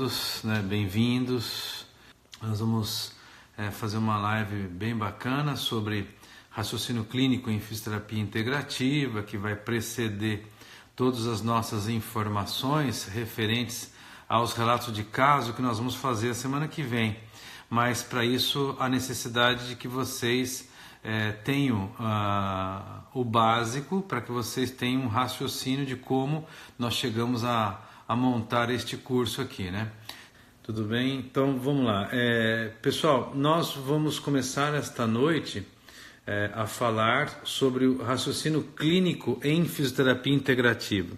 todos, né? Bem-vindos. Nós vamos fazer uma live bem bacana sobre raciocínio clínico em fisioterapia integrativa, que vai preceder todas as nossas informações referentes aos relatos de caso que nós vamos fazer a semana que vem. Mas para isso há necessidade de que vocês tenham o básico, para que vocês tenham um raciocínio de como nós chegamos a montar este curso aqui, né? Tudo bem? Então vamos lá. Pessoal, nós vamos começar esta noite a falar sobre o raciocínio clínico em fisioterapia integrativa.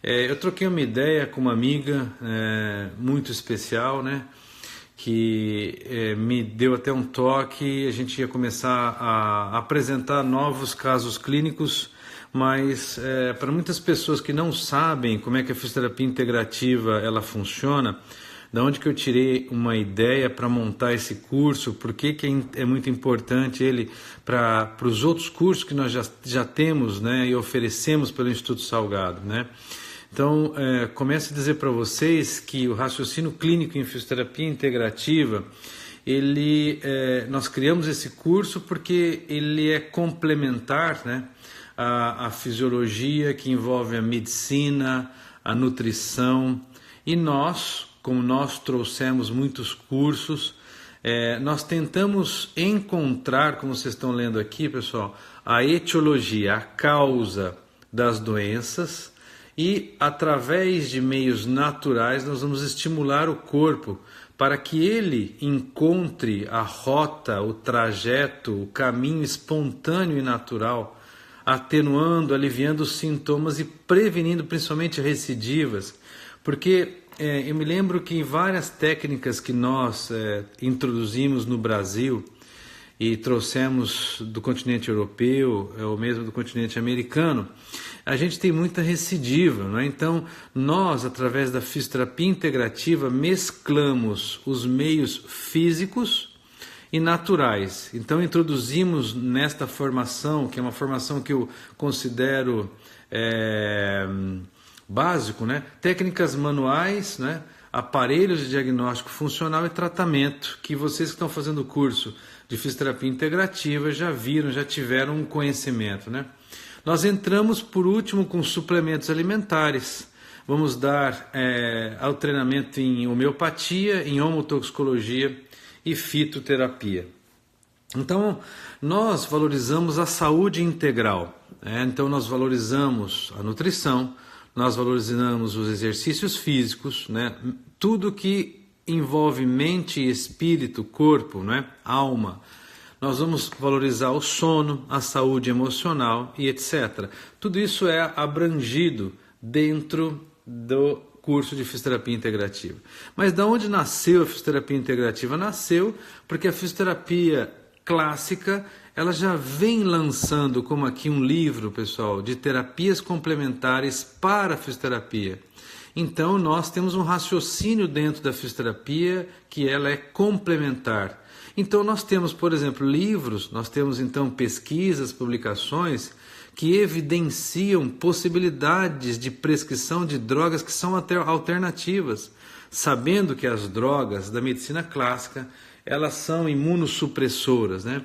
Eu troquei uma ideia com uma amiga muito especial, né? Que me deu até um toque. A gente ia começar a apresentar novos casos clínicos, mas para muitas pessoas que não sabem como é que a fisioterapia integrativa ela funciona, da onde que eu tirei uma ideia para montar esse curso, por que é muito importante ele para os outros cursos que nós já temos, né, e oferecemos pelo Instituto Salgado, né? Então, começo a dizer para vocês que o raciocínio clínico em fisioterapia integrativa, nós criamos esse curso porque ele é complementar, né, à fisiologia, que envolve a medicina, a nutrição, e como nós trouxemos muitos cursos, nós tentamos encontrar, como vocês estão lendo aqui, pessoal, a etiologia, a causa das doenças, e através de meios naturais nós vamos estimular o corpo para que ele encontre a rota, o trajeto, o caminho espontâneo e natural, atenuando, aliviando os sintomas e prevenindo principalmente recidivas. Porque eu me lembro que em várias técnicas que nós introduzimos no Brasil e trouxemos do continente europeu, ou mesmo do continente americano, a gente tem muita recidiva, não é? Então, nós, através da fisioterapia integrativa, mesclamos os meios físicos e naturais. Então, introduzimos nesta formação, que é uma formação que eu considero básico, né? Técnicas manuais, né? Aparelhos de diagnóstico funcional e tratamento, que vocês que estão fazendo o curso de fisioterapia integrativa já viram, já tiveram um conhecimento, né? Nós entramos, por último, com suplementos alimentares. Vamos dar ao treinamento em homeopatia, em homotoxicologia e fitoterapia. Então, nós valorizamos a saúde integral. Então, nós valorizamos a nutrição, nós valorizamos os exercícios físicos, né? Tudo que envolve mente, espírito, corpo, né? Alma. Nós vamos valorizar o sono, a saúde emocional e etc. Tudo isso é abrangido dentro do curso de fisioterapia integrativa. Mas de onde nasceu a fisioterapia integrativa? Nasceu porque a fisioterapia clássica ela já vem lançando, como aqui um livro, pessoal, de terapias complementares para a fisioterapia. Então nós temos um raciocínio dentro da fisioterapia que ela é complementar. Então nós temos, por exemplo, livros, nós temos então pesquisas, publicações que evidenciam possibilidades de prescrição de drogas que são alternativas, sabendo que as drogas da medicina clássica, elas são imunossupressoras, né?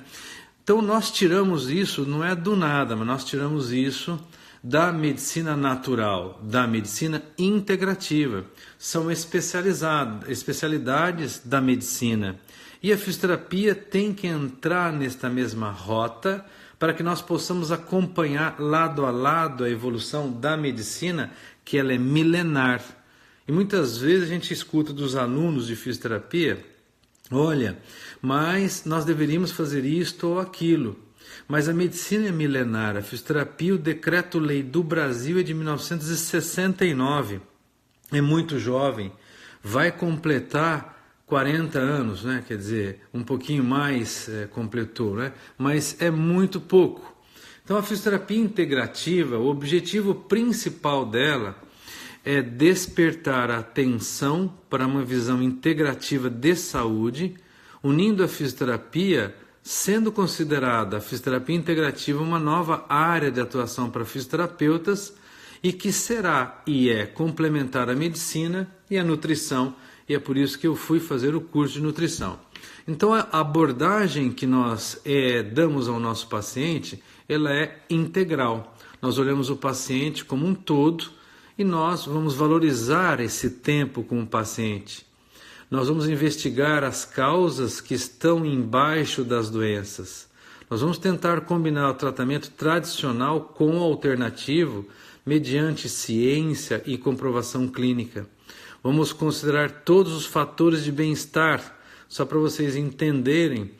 Então nós tiramos isso, não é do nada, mas nós tiramos isso da medicina natural, da medicina integrativa. São especialidades da medicina. E a fisioterapia tem que entrar nesta mesma rota para que nós possamos acompanhar lado a lado a evolução da medicina, que ela é milenar. E muitas vezes a gente escuta dos alunos de fisioterapia, olha, mas nós deveríamos fazer isto ou aquilo. Mas a medicina é milenar. A fisioterapia, o decreto-lei do Brasil é de 1969. É muito jovem. Vai completar 40 anos, né? Quer dizer, um pouquinho mais completou, né? Mas é muito pouco. Então a fisioterapia integrativa, o objetivo principal dela é despertar a atenção para uma visão integrativa de saúde, unindo a fisioterapia, sendo considerada a fisioterapia integrativa uma nova área de atuação para fisioterapeutas e que será e é complementar à medicina e à nutrição e é por isso que eu fui fazer o curso de nutrição. Então a abordagem que nós damos ao nosso paciente, ela é integral. Nós olhamos o paciente como um todo e nós vamos valorizar esse tempo com o paciente. Nós vamos investigar as causas que estão embaixo das doenças. Nós vamos tentar combinar o tratamento tradicional com o alternativo mediante ciência e comprovação clínica. Vamos considerar todos os fatores de bem-estar. Só para vocês entenderem,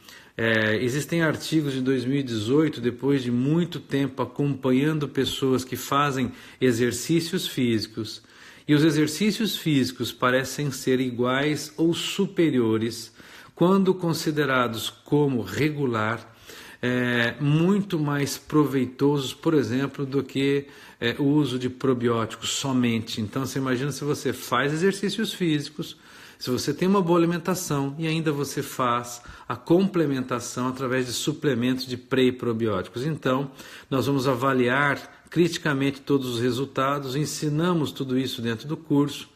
existem artigos de 2018, depois de muito tempo acompanhando pessoas que fazem exercícios físicos, e os exercícios físicos parecem ser iguais ou superiores, quando considerados como regular, muito mais proveitosos, por exemplo, do que o uso de probióticos somente. Então você imagina se você faz exercícios físicos, se você tem uma boa alimentação e ainda você faz a complementação através de suplementos de pré e probióticos. Então, nós vamos avaliar criticamente todos os resultados, ensinamos tudo isso dentro do curso.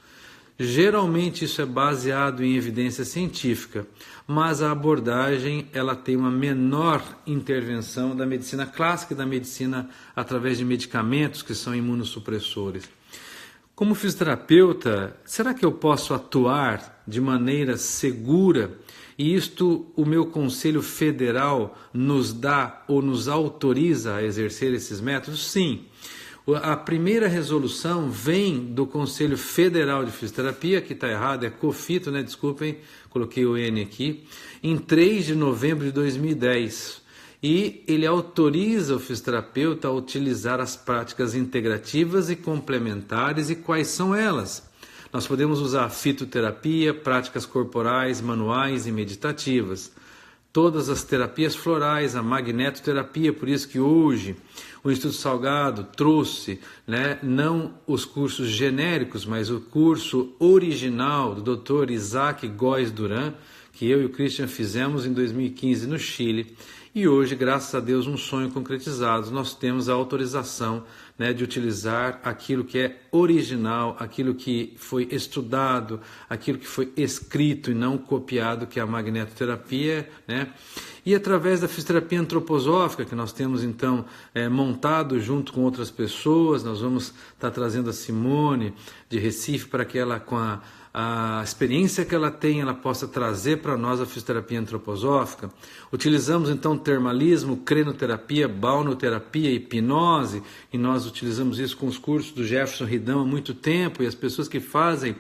Geralmente isso é baseado em evidência científica, mas a abordagem ela tem uma menor intervenção da medicina clássica e da medicina através de medicamentos que são imunossupressores. Como fisioterapeuta, será que eu posso atuar de maneira segura? E isto o meu Conselho Federal nos dá ou nos autoriza a exercer esses métodos? Sim. A primeira resolução vem do Conselho Federal de Fisioterapia, que está errado, é COFITO, né? Desculpem, coloquei o N aqui, em 3 de novembro de 2010. E ele autoriza o fisioterapeuta a utilizar as práticas integrativas e complementares. E quais são elas? Nós podemos usar fitoterapia, práticas corporais, manuais e meditativas. Todas as terapias florais, a magnetoterapia, por isso que hoje o Instituto Salgado trouxe, não os cursos genéricos, mas o curso original do Dr. Isaac Góes Duran, que eu e o Christian fizemos em 2015 no Chile. E hoje, graças a Deus, um sonho concretizado, nós temos a autorização de utilizar aquilo que é original, aquilo que foi estudado, aquilo que foi escrito e não copiado, que é a magnetoterapia, E através da fisioterapia antroposófica, que nós temos então montado junto com outras pessoas, nós vamos estar trazendo a Simone de Recife para que ela, com a experiência que ela tem, ela possa trazer para nós a fisioterapia antroposófica. Utilizamos então termalismo, crenoterapia, balneoterapia, hipnose, e nós utilizamos isso com os cursos do Jefferson Ridão há muito tempo, e as pessoas que fazem,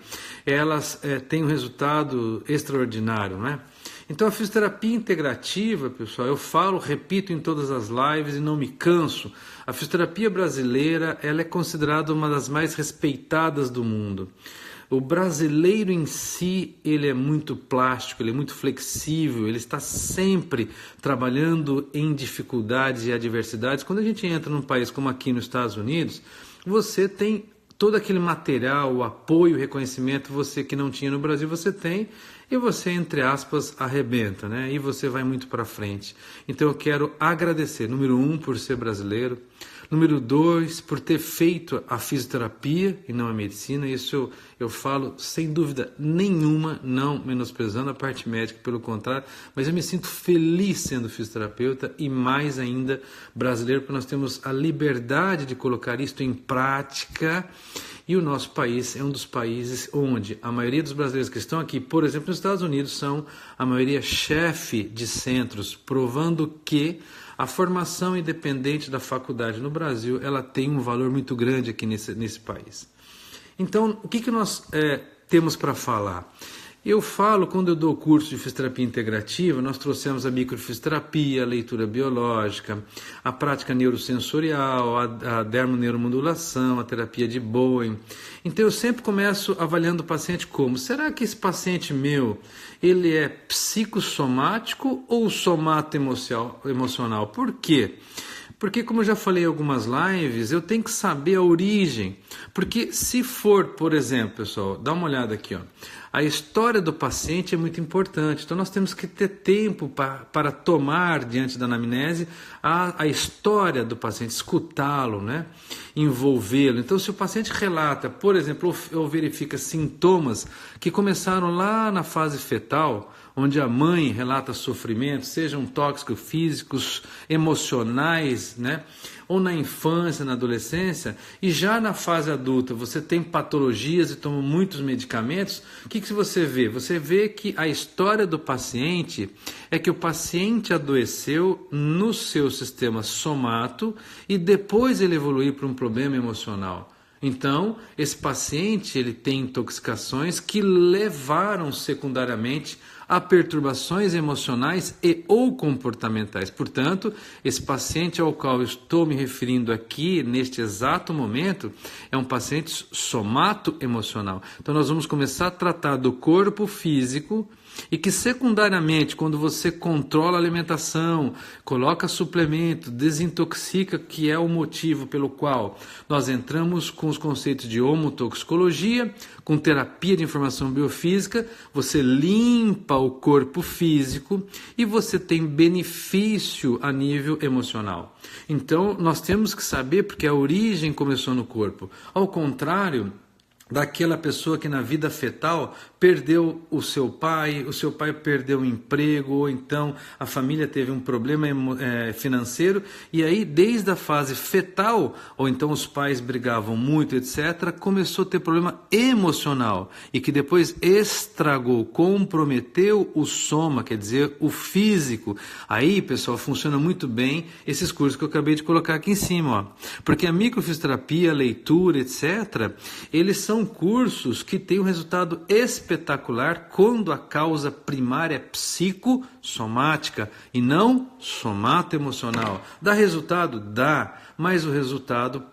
elas têm um resultado extraordinário, Então a fisioterapia integrativa, pessoal, eu falo, repito em todas as lives e não me canso, a fisioterapia brasileira, ela é considerada uma das mais respeitadas do mundo. O brasileiro em si, ele é muito plástico, ele é muito flexível, ele está sempre trabalhando em dificuldades e adversidades. Quando a gente entra num país como aqui nos Estados Unidos, você tem todo aquele material, o apoio, o reconhecimento, você que não tinha no Brasil, você tem, e você, entre aspas, arrebenta, E você vai muito para frente. Então eu quero agradecer, número 1, por ser brasileiro, número 2, por ter feito a fisioterapia e não a medicina. Isso eu falo sem dúvida nenhuma, não menosprezando a parte médica, pelo contrário, mas eu me sinto feliz sendo fisioterapeuta e mais ainda brasileiro, porque nós temos a liberdade de colocar isto em prática. E o nosso país é um dos países onde a maioria dos brasileiros que estão aqui, por exemplo, nos Estados Unidos, são a maioria chefe de centros, provando que a formação independente da faculdade no Brasil, ela tem um valor muito grande aqui nesse país. Então, o que nós temos para falar? Eu falo, quando eu dou o curso de fisioterapia integrativa, nós trouxemos a microfisioterapia, a leitura biológica, a prática neurosensorial, a dermoneuromodulação, a terapia de Bowen. Então eu sempre começo avaliando o paciente como, será que esse paciente meu, ele é psicossomático ou somato-emocional? Por quê? Porque, como eu já falei em algumas lives, eu tenho que saber a origem. Porque se for, por exemplo, pessoal, dá uma olhada aqui, a história do paciente é muito importante. Então nós temos que ter tempo para tomar, diante da anamnese, a história do paciente, escutá-lo, né? Envolvê-lo. Então se o paciente relata, por exemplo, ou verifica sintomas que começaram lá na fase fetal, onde a mãe relata sofrimentos, sejam tóxicos, físicos, emocionais, né? Ou na infância, na adolescência, e já na fase adulta você tem patologias e toma muitos medicamentos, o que você vê? Você vê que a história do paciente é que o paciente adoeceu no seu sistema somato e depois ele evoluiu para um problema emocional. Então, esse paciente ele tem intoxicações que levaram secundariamente a perturbações emocionais e ou comportamentais. Portanto, esse paciente ao qual eu estou me referindo aqui, neste exato momento, é um paciente somato-emocional. Então, nós vamos começar a tratar do corpo físico e que secundariamente, quando você controla a alimentação, coloca suplemento, desintoxica, que é o motivo pelo qual nós entramos com os conceitos de homotoxicologia, com terapia de informação biofísica, você limpa o corpo físico e você tem benefício a nível emocional. Então, nós temos que saber porque a origem começou no corpo. Ao contrário daquela pessoa que na vida fetal perdeu o seu pai perdeu o emprego, ou então a família teve um problema financeiro, e aí desde a fase fetal, ou então os pais brigavam muito, etc., começou a ter problema emocional, e que depois estragou, comprometeu o soma, quer dizer, o físico. Aí, pessoal, funciona muito bem esses cursos que eu acabei de colocar aqui em cima, ó. Porque a microfisioterapia, a leitura, etc., eles são cursos que têm um resultado espetacular quando a causa primária é psicossomática e não somato-emocional. Dá resultado? Dá, mas o resultado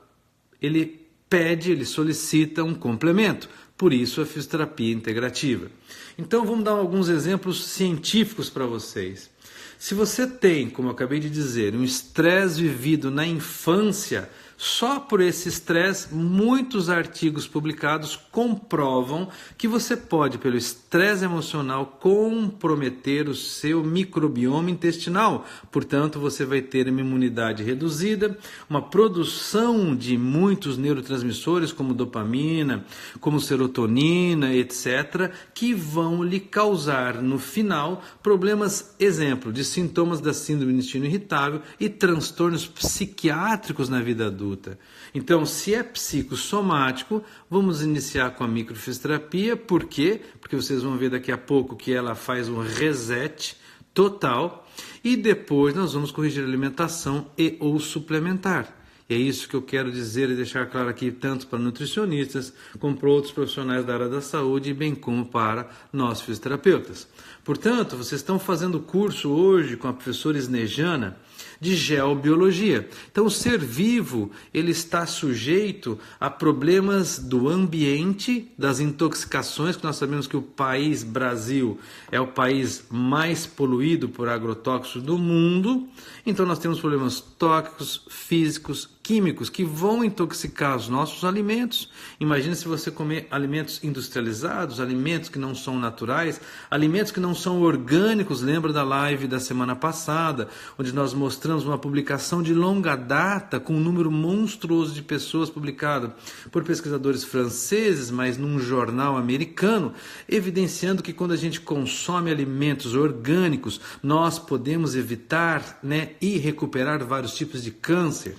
ele solicita um complemento. Por isso a fisioterapia integrativa. Então vamos dar alguns exemplos científicos para vocês. Se você tem, como eu acabei de dizer, um estresse vivido na infância, só por esse estresse, muitos artigos publicados comprovam que você pode, pelo estresse emocional, comprometer o seu microbioma intestinal. Portanto, você vai ter uma imunidade reduzida, uma produção de muitos neurotransmissores, como dopamina, como serotonina, etc., que vão lhe causar, no final, problemas, exemplo, de sintomas da síndrome do intestino irritável e transtornos psiquiátricos na vida adulta. Então, se é psicossomático, vamos iniciar com a microfisioterapia. Por quê? Porque vocês vão ver daqui a pouco que ela faz um reset total e depois nós vamos corrigir a alimentação e ou suplementar. E é isso que eu quero dizer e deixar claro aqui, tanto para nutricionistas, como para outros profissionais da área da saúde, bem como para nós fisioterapeutas. Portanto, vocês estão fazendo curso hoje com a professora Snejana de geobiologia. Então, o ser vivo ele está sujeito a problemas do ambiente, das intoxicações, que nós sabemos que o país Brasil é o país mais poluído por agrotóxicos do mundo. Então, nós temos problemas tóxicos, físicos, químicos que vão intoxicar os nossos alimentos. Imagine se você comer alimentos industrializados, alimentos que não são naturais, alimentos que não são orgânicos. Lembra da live da semana passada, onde nós mostramos uma publicação de longa data com um número monstruoso de pessoas publicada por pesquisadores franceses, mas num jornal americano, evidenciando que quando a gente consome alimentos orgânicos, nós podemos evitar, e recuperar vários tipos de câncer.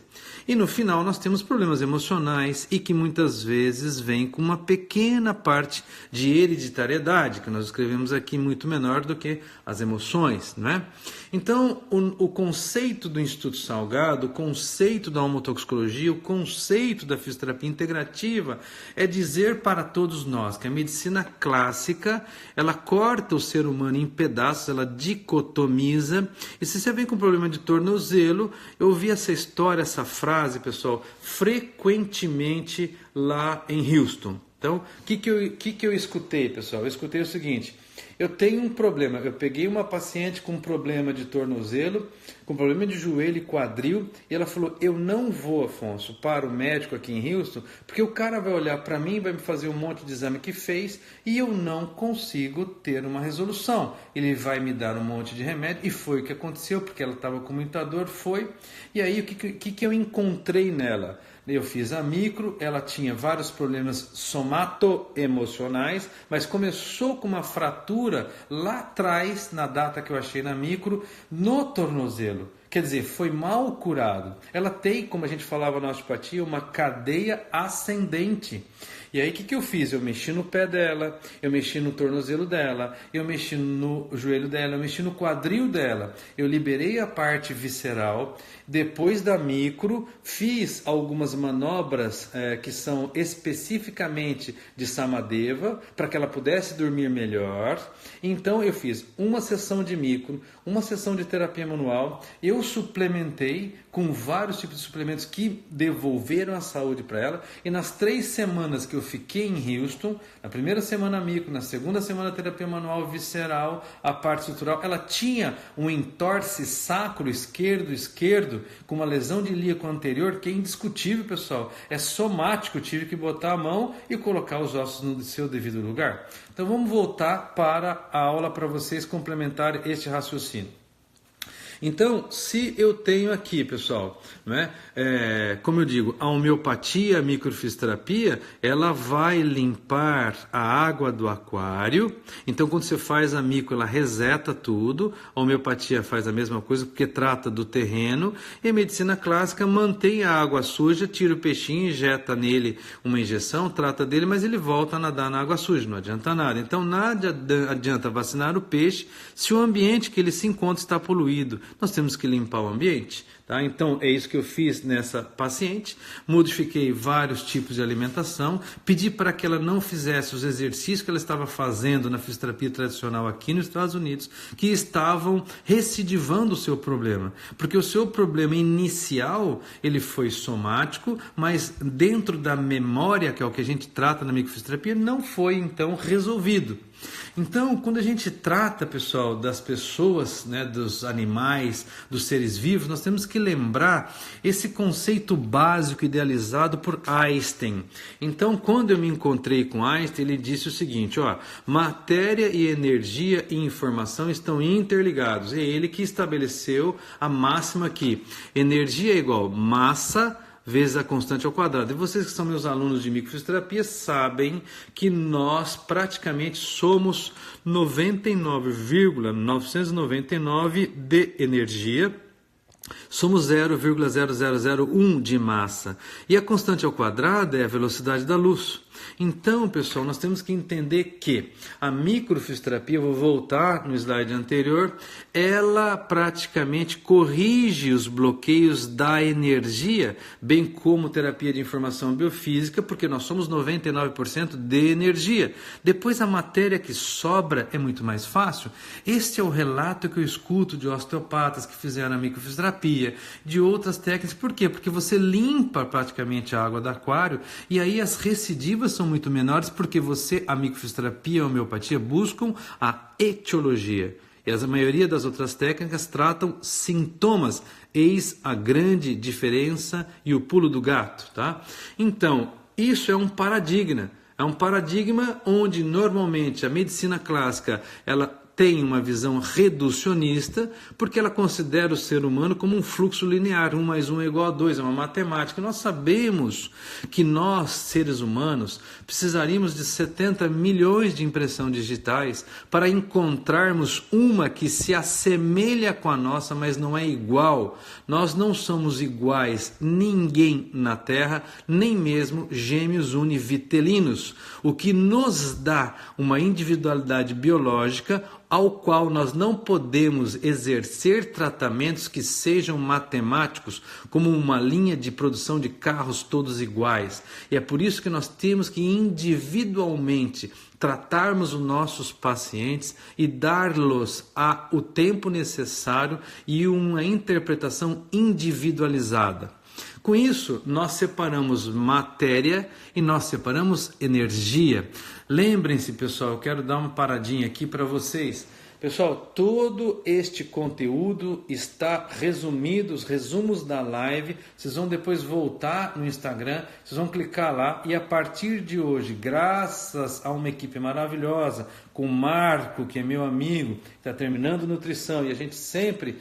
E no final nós temos problemas emocionais e que muitas vezes vêm com uma pequena parte de hereditariedade, que nós escrevemos aqui muito menor do que as emoções, né? Então, o conceito do Instituto Salgado, o conceito da homotoxicologia, o conceito da fisioterapia integrativa é dizer para todos nós que a medicina clássica, ela corta o ser humano em pedaços, ela dicotomiza, e se você vem com problema de tornozelo, eu ouvi essa história, essa frase, pessoal, frequentemente lá em Houston. Então, o que eu escutei, pessoal? Eu escutei o seguinte: eu tenho um problema. Eu peguei uma paciente com problema de tornozelo, com problema de joelho e quadril, e ela falou, eu não vou, Afonso, para o médico aqui em Houston, porque o cara vai olhar para mim, vai me fazer um monte de exame que fez, e eu não consigo ter uma resolução. Ele vai me dar um monte de remédio, e foi o que aconteceu, porque ela estava com muita dor, foi. E aí, o que eu encontrei nela? Eu fiz a micro, ela tinha vários problemas somatoemocionais, mas começou com uma fratura lá atrás, na data que eu achei na micro, no tornozelo. Quer dizer, foi mal curado. Ela tem, como a gente falava na osteopatia, uma cadeia ascendente. E aí o que eu fiz? Eu mexi no pé dela, eu mexi no tornozelo dela, eu mexi no joelho dela, eu mexi no quadril dela. Eu liberei a parte visceral. Depois da micro, fiz algumas manobras que são especificamente de Samadeva, para que ela pudesse dormir melhor. Então eu fiz uma sessão de micro, uma sessão de terapia manual, eu suplementei com vários tipos de suplementos que devolveram a saúde para ela, e nas 3 semanas que eu fiquei em Houston, na primeira semana micro, na segunda semana terapia manual visceral, a parte estrutural, ela tinha um entorse sacro esquerdo, com uma lesão de ilíaco anterior, que é indiscutível, pessoal, é somático, tive que botar a mão e colocar os ossos no seu devido lugar. Então vamos voltar para a aula para vocês complementar este raciocínio. Então, se eu tenho aqui, pessoal, né, como eu digo, a homeopatia, a microfisioterapia, ela vai limpar a água do aquário. Então, quando você faz a micro, ela reseta tudo. A homeopatia faz a mesma coisa, porque trata do terreno. E a medicina clássica mantém a água suja, tira o peixinho, injeta nele uma injeção, trata dele, mas ele volta a nadar na água suja, não adianta nada. Então, nada adianta vacinar o peixe se o ambiente que ele se encontra está poluído. Nós temos que limpar o ambiente, tá? Então é isso que eu fiz nessa paciente, modifiquei vários tipos de alimentação, pedi para que ela não fizesse os exercícios que ela estava fazendo na fisioterapia tradicional aqui nos Estados Unidos, que estavam recidivando o seu problema, porque o seu problema inicial, ele foi somático, mas dentro da memória, que é o que a gente trata na microfisioterapia, não foi então resolvido. Então, quando a gente trata, pessoal, das pessoas, né, dos animais, dos seres vivos, nós temos que lembrar esse conceito básico idealizado por Einstein. Então, quando eu me encontrei com Einstein, ele disse o seguinte, matéria e energia e informação estão interligados. É ele que estabeleceu a máxima aqui. Energia é igual massa vezes a constante ao quadrado. E vocês que são meus alunos de microfisioterapia sabem que nós praticamente somos 99,999 de energia, somos 0,0001 de massa. E a constante ao quadrado é a velocidade da luz. Então, pessoal, nós temos que entender que a microfisioterapia, vou voltar no slide anterior, ela praticamente corrige os bloqueios da energia, bem como terapia de informação biofísica, porque nós somos 99% de energia. Depois a matéria que sobra é muito mais fácil. Este é o relato que eu escuto de osteopatas que fizeram a microfisioterapia, de outras técnicas. Por quê? Porque você limpa praticamente a água do aquário e aí as recidivas são muito menores, porque a microfisioterapia e a homeopatia buscam a etiologia. E a maioria das outras técnicas tratam sintomas. Eis a grande diferença e o pulo do gato, tá? Então, isso é um paradigma. É um paradigma onde normalmente a medicina clássica, ela tem uma visão reducionista, porque ela considera o ser humano como um fluxo linear, 1 mais 1 é igual a 2, é uma matemática. Nós sabemos que nós, seres humanos, precisaríamos de 70 milhões de impressões digitais para encontrarmos uma que se assemelha com a nossa, mas não é igual. Nós não somos iguais, ninguém na Terra, nem mesmo gêmeos univitelinos, o que nos dá uma individualidade biológica ao qual nós não podemos exercer tratamentos que sejam matemáticos, como uma linha de produção de carros todos iguais. E é por isso que nós temos que individualmente tratarmos os nossos pacientes e dar-los o tempo necessário e uma interpretação individualizada. Com isso, nós separamos matéria e nós separamos energia. Lembrem-se, pessoal, eu quero dar uma paradinha aqui para vocês. Pessoal, todo este conteúdo está resumido, os resumos da live, vocês vão depois voltar no Instagram, vocês vão clicar lá e a partir de hoje, graças a uma equipe maravilhosa, com o Marco, que é meu amigo, está terminando nutrição e a gente sempre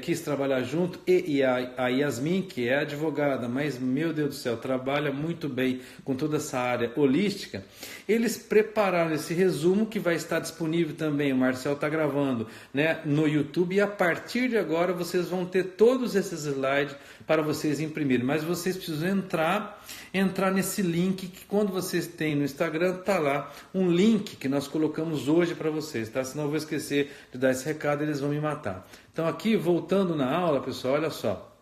quis trabalhar junto, e a Yasmin, que é advogada, mas meu Deus do céu, trabalha muito bem com toda essa área holística, eles prepararam esse resumo que vai estar disponível também, o Marcel está gravando, né, no YouTube, e a partir de agora vocês vão ter todos esses slides para vocês imprimirem, mas vocês precisam entrar nesse link que quando vocês têm no Instagram, está lá um link que nós colocamos hoje para vocês, tá? Senão eu vou esquecer de dar esse recado e eles vão me matar. Então aqui, voltando na aula, pessoal, olha só.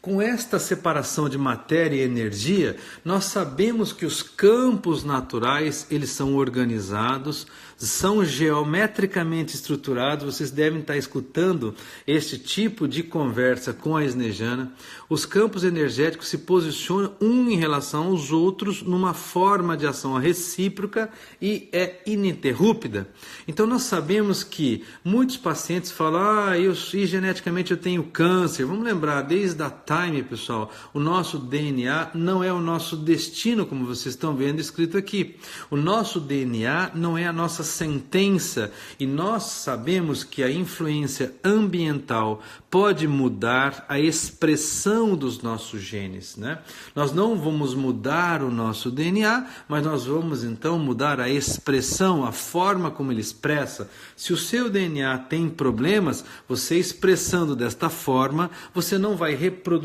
Com esta separação de matéria e energia, nós sabemos que os campos naturais, eles são organizados, são geometricamente estruturados, vocês devem estar escutando este tipo de conversa com a Snejana. Os campos energéticos se posicionam um em relação aos outros numa forma de ação recíproca e é ininterrupta. Então nós sabemos que muitos pacientes falam, geneticamente eu tenho câncer. Vamos lembrar, desde a Time, pessoal, o nosso DNA não é o nosso destino, como vocês estão vendo escrito aqui. O nosso DNA não é a nossa sentença e nós sabemos que a influência ambiental pode mudar a expressão dos nossos genes, né? Nós não vamos mudar o nosso DNA, mas nós vamos então mudar a expressão, a forma como ele expressa. Se o seu DNA tem problemas, você expressando desta forma, você não vai reproduzir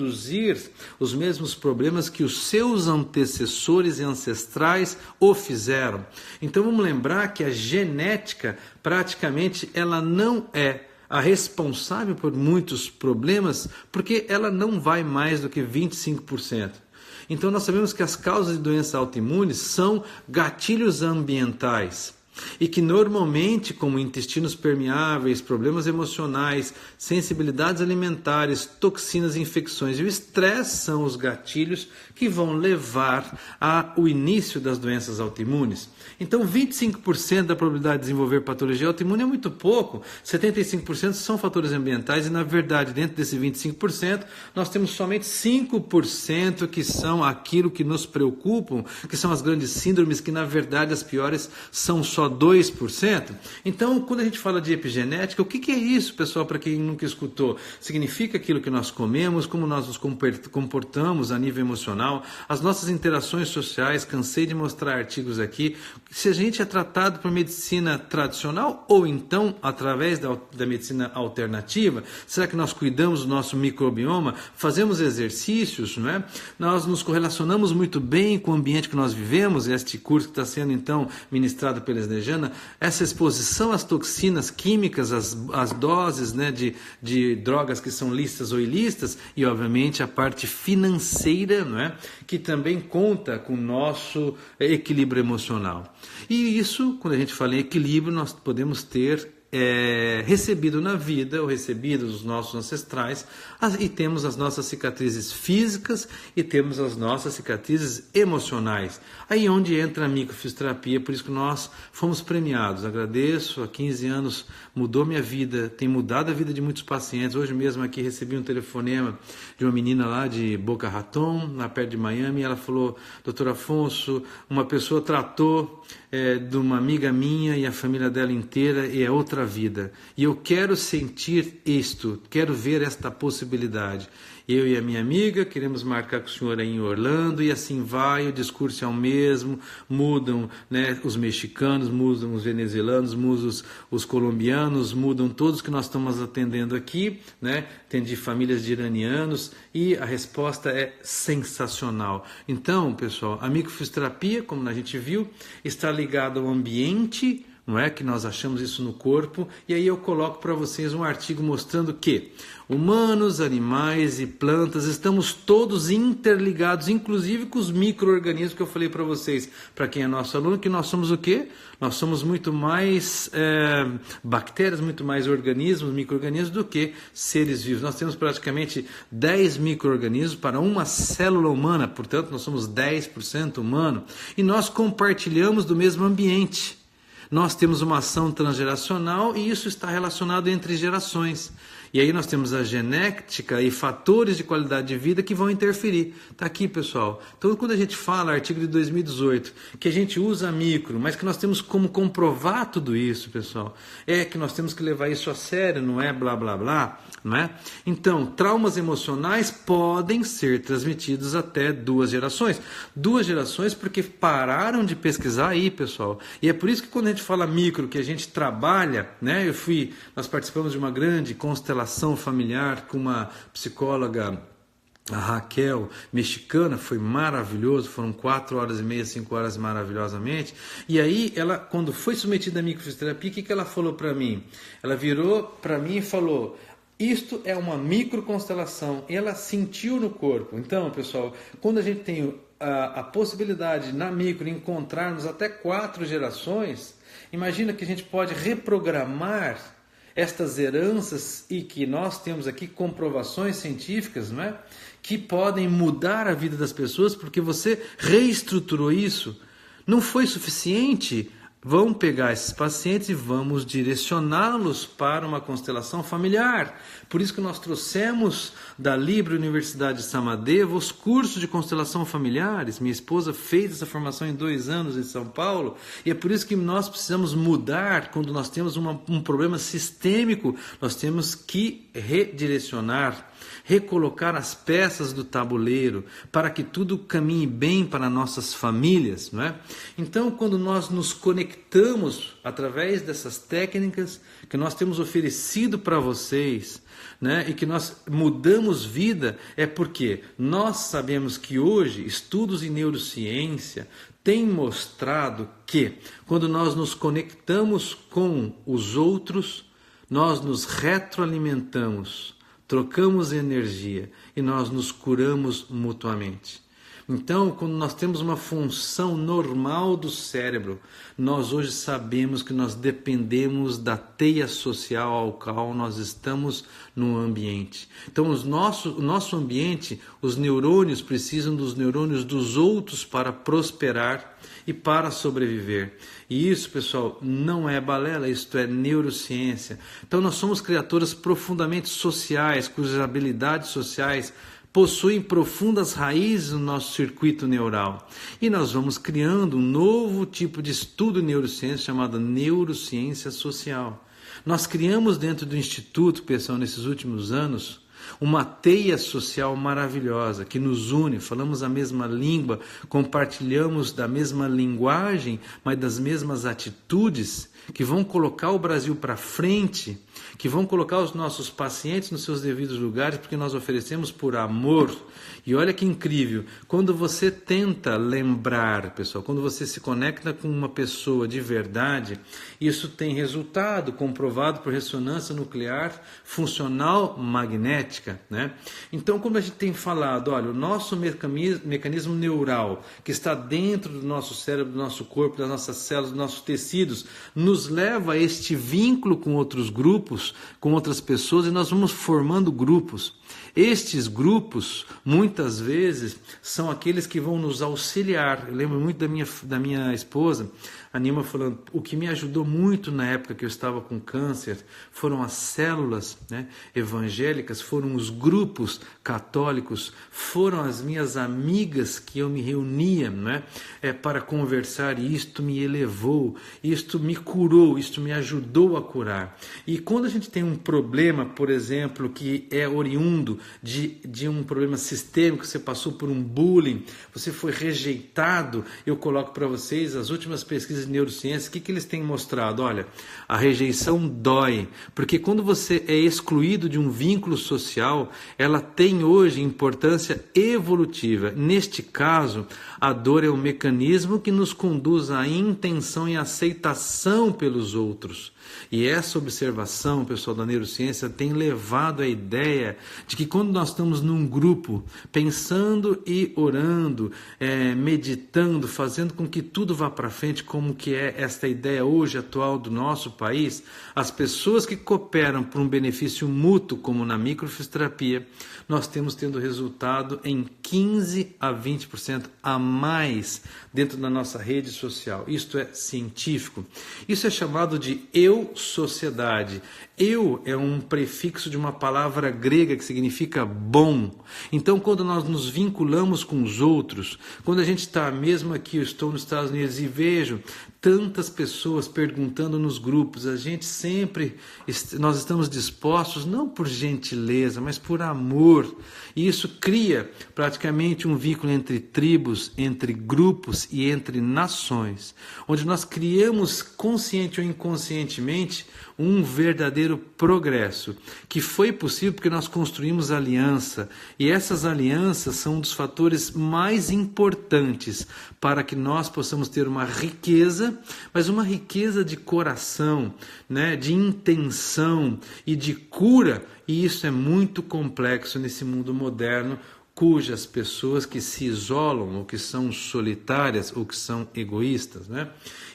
os mesmos problemas que os seus antecessores e ancestrais o fizeram. Então vamos lembrar que a genética praticamente ela não é a responsável por muitos problemas, porque ela não vai mais do que 25%. Então nós sabemos que as causas de doenças autoimunes são gatilhos ambientais. E que normalmente, como intestinos permeáveis, problemas emocionais, sensibilidades alimentares, toxinas, infecções e o estresse são os gatilhos que vão levar ao início das doenças autoimunes. Então 25% da probabilidade de desenvolver patologia autoimune é muito pouco, 75% são fatores ambientais e na verdade dentro desse 25% nós temos somente 5% que são aquilo que nos preocupam, que são as grandes síndromes, que na verdade as piores são só 2%. Então, quando a gente fala de epigenética, o que é isso, pessoal, para quem nunca escutou? Significa aquilo que nós comemos, como nós nos comportamos a nível emocional, as nossas interações sociais. Cansei de mostrar artigos aqui. Se a gente é tratado por medicina tradicional ou então através da medicina alternativa, será que nós cuidamos do nosso microbioma, fazemos exercícios, não é? Nós nos correlacionamos muito bem com o ambiente que nós vivemos. Este curso que está sendo então ministrado pela Snejana, essa exposição às toxinas químicas, às doses, né, de drogas que são lícitas ou ilícitas, e obviamente a parte financeira, não é, que também conta com o nosso equilíbrio emocional. E isso, quando a gente fala em equilíbrio, nós podemos ter recebido na vida, ou recebido dos nossos ancestrais, e temos as nossas cicatrizes físicas e temos as nossas cicatrizes emocionais. Aí onde entra a microfisioterapia, por isso que nós fomos premiados. Agradeço, há 15 anos mudou minha vida, tem mudado a vida de muitos pacientes. Hoje mesmo aqui recebi um telefonema de uma menina lá de Boca Raton, lá perto de Miami, e ela falou: doutor Afonso, uma pessoa tratou de uma amiga minha e a família dela inteira, e é outra vida. E eu quero sentir isto, quero ver esta possibilidade. Eu e a minha amiga queremos marcar com o senhor aí em Orlando, e assim vai, o discurso é o mesmo, mudam, né, os mexicanos, mudam os venezuelanos, mudam os colombianos, mudam todos que nós estamos atendendo aqui, né, atendi famílias de iranianos, e a resposta é sensacional. Então, pessoal, a microfisioterapia, como a gente viu, está ligada ao ambiente não é que nós achamos isso no corpo, e aí eu coloco para vocês um artigo mostrando que humanos, animais e plantas estamos todos interligados, inclusive com os micro-organismos que eu falei para vocês, para quem é nosso aluno, que nós somos o quê? Nós somos muito mais bactérias, muito mais organismos, micro-organismos do que seres vivos. Nós temos praticamente 10 micro-organismos para uma célula humana, portanto nós somos 10% humano, e nós compartilhamos do mesmo ambiente. Nós temos uma ação transgeracional e isso está relacionado entre gerações. E aí nós temos a genética e fatores de qualidade de vida que vão interferir. Está aqui, pessoal. Então, quando a gente fala, artigo de 2018, que a gente usa micro, mas que nós temos como comprovar tudo isso, pessoal, é que nós temos que levar isso a sério, não é blá, blá, blá, não é? Então, traumas emocionais podem ser transmitidos até 2 gerações. 2 gerações porque pararam de pesquisar aí, pessoal. E é por isso que quando a gente fala micro, que a gente trabalha, né? Nós participamos de uma grande constelação familiar com uma psicóloga, a Raquel, mexicana, foi maravilhoso, foram 4 horas e meia, 5 horas maravilhosamente. E aí, ela, quando foi submetida à microfisioterapia, o que ela falou para mim? Ela virou para mim e falou: isto é uma microconstelação. E ela sentiu no corpo. Então, pessoal, quando a gente tem a possibilidade na micro encontrarmos até 4 gerações, imagina que a gente pode reprogramar estas heranças e que nós temos aqui comprovações científicas, não é? Que podem mudar a vida das pessoas porque você reestruturou isso. Não foi suficiente? Vamos pegar esses pacientes e vamos direcioná-los para uma constelação familiar. Por isso que nós trouxemos da Libre Universidade de Samadeva os cursos de constelação familiares. Minha esposa fez essa formação em 2 anos em São Paulo. E é por isso que nós precisamos mudar. Quando nós temos um problema sistêmico, nós temos que redirecionar, recolocar as peças do tabuleiro para que tudo caminhe bem para nossas famílias, não é? Então, quando nós nos conectamos através dessas técnicas que nós temos oferecido para vocês, né, e que nós mudamos vida, é porque nós sabemos que hoje estudos em neurociência têm mostrado que quando nós nos conectamos com os outros, nós nos retroalimentamos, trocamos energia e nós nos curamos mutuamente. Então, quando nós temos uma função normal do cérebro, nós hoje sabemos que nós dependemos da teia social ao qual nós estamos no ambiente. Então, o nosso ambiente, os neurônios precisam dos neurônios dos outros para prosperar e para sobreviver. E isso, pessoal, não é balela, isto é neurociência. Então, nós somos criaturas profundamente sociais, cujas habilidades sociais possuem profundas raízes no nosso circuito neural. E nós vamos criando um novo tipo de estudo em neurociência chamado neurociência social. Nós criamos dentro do Instituto, pessoal, nesses últimos anos, uma teia social maravilhosa que nos une, falamos a mesma língua, compartilhamos da mesma linguagem, mas das mesmas atitudes que vão colocar o Brasil para frente, que vão colocar os nossos pacientes nos seus devidos lugares, porque nós oferecemos por amor. E olha que incrível, quando você tenta lembrar, pessoal, quando você se conecta com uma pessoa de verdade, isso tem resultado comprovado por ressonância nuclear funcional magnética, né? Então, como a gente tem falado, olha, o nosso mecanismo neural, que está dentro do nosso cérebro, do nosso corpo, das nossas células, dos nossos tecidos, nos leva a este vínculo com outros grupos, com outras pessoas, e nós vamos formando grupos. Estes grupos, muitas vezes, são aqueles que vão nos auxiliar. Eu lembro muito da minha esposa, a Nilma, falando, o que me ajudou muito na época que eu estava com câncer foram as células, né, evangélicas, foram os grupos católicos, foram as minhas amigas que eu me reunia, né, para conversar, e isto me elevou, isto me curou, isto me ajudou a curar. E quando a gente tem um problema, por exemplo, que é oriundo de um problema sistêmico, você passou por um bullying, você foi rejeitado, eu coloco para vocês as últimas pesquisas de neurociência, o que eles têm mostrado? Olha, a rejeição dói, porque quando você é excluído de um vínculo social, ela tem hoje importância evolutiva. Neste caso, a dor é o mecanismo que nos conduz à intenção e aceitação pelos outros. E essa observação, pessoal da neurociência, tem levado à ideia de que quando nós estamos num grupo, pensando e orando, meditando, fazendo com que tudo vá para frente, como que é esta ideia hoje atual do nosso país, as pessoas que cooperam por um benefício mútuo, como na microfisioterapia, nós temos tendo resultado em 15 a 20% a mais dentro da nossa rede social. Isto é científico. Isso é chamado de eu-sociedade. Eu é um prefixo de uma palavra grega que significa bom. Então, quando nós nos vinculamos com os outros, quando a gente está, mesmo aqui, eu estou nos Estados Unidos e vejo tantas pessoas perguntando nos grupos, a gente sempre, nós estamos dispostos, não por gentileza, mas por amor. E isso cria praticamente um vínculo entre tribos, entre grupos e entre nações, onde nós criamos, consciente ou inconscientemente, um verdadeiro progresso, que foi possível porque nós construímos aliança, e essas alianças são um dos fatores mais importantes para que nós possamos ter uma riqueza, mas uma riqueza de coração, né, de intenção e de cura, e isso é muito complexo nesse mundo moderno, cujas pessoas que se isolam, ou que são solitárias, ou que são egoístas, né?